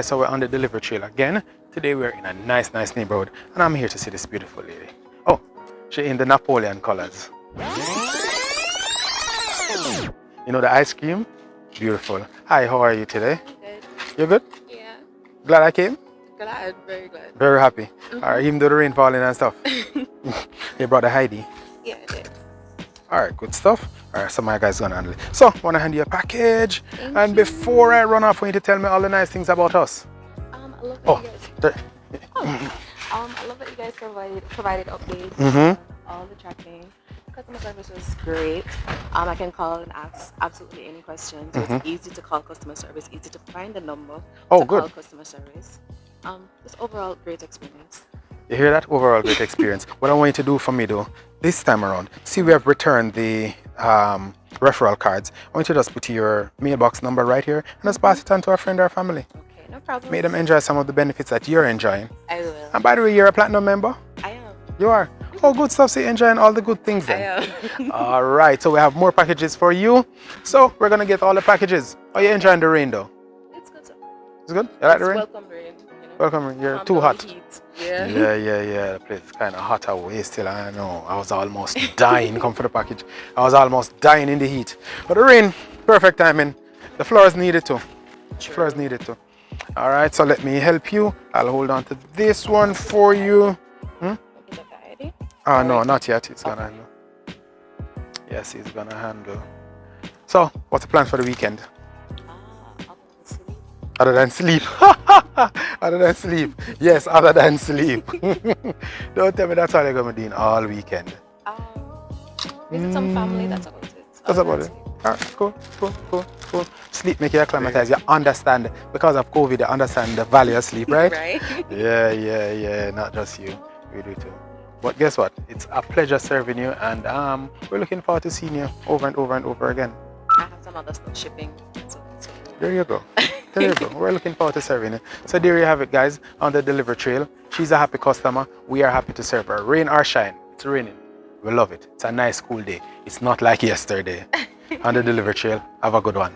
So we're on the delivery trail again. Today we're in a nice neighborhood, and I'm here to see this beautiful lady. Oh, she's in the Napoleon colors. You know the ice cream? Beautiful. Hi, how are you today? Good. You good? Yeah. Glad I came? Glad, very glad. Very happy. Alright, even though the rain falling and stuff. You brought a Heidi? Yeah, I did. Alright, good stuff. Alright, so my guy's gonna handle it. So, wanna hand you a package. Thank you. Before I run off, I need to tell me all the nice things about us. I love that you guys. There. I love that you guys provided updates. All the tracking. Customer service was great. I can call and ask absolutely any question. So it's easy to call customer service, easy to find the number to call customer service. Just overall great experience. You hear that? Overall great experience. What I want you to do for me though, this time around, see we have returned the referral cards. I want you to just put your mailbox number right here and just pass it on to a friend or family. Okay, no problem. Make them enjoy some of the benefits that you're enjoying. I will. And by the way, you're a platinum member? I am. You are? Oh, good stuff. So you're enjoying all the good things then. I am. All right. So we have more packages for you. So we're going to get all the packages. Are you enjoying the rain though? It's good. It's good? You like the rain? Welcome rain. You know? Welcome rain. You're too hot. Yeah. Yeah. The place is kind of hot away still. I know. I was almost dying. Come for the package. I was almost dying in the heat. But the rain, perfect timing. The flowers needed to. True. Flowers needed to. All right. So let me help you. I'll hold on to this one for you. Oh, no, not yet. It's gonna handle. Yes, he's gonna handle. So, what's the plan for the weekend? Other than sleep. Other than sleep. Yes, other than sleep. Don't tell me that's all you're gonna be doing all weekend. Visit some family, that's about it. That's about it. Alright, cool. Sleep make you acclimatize. You understand, because of COVID, you understand the value of sleep, right? Right. Yeah. Not just you. We do too. But guess what? It's a pleasure serving you, and we're looking forward to seeing you over and over again. I have some other stuff shipping. So. There you go. We're looking forward to serving you. So there you have it, guys, on the delivery trail. She's a happy customer. We are happy to serve her. Rain or shine, it's raining. We love it. It's a nice, cool day. It's not like yesterday. On the delivery trail, have a good one.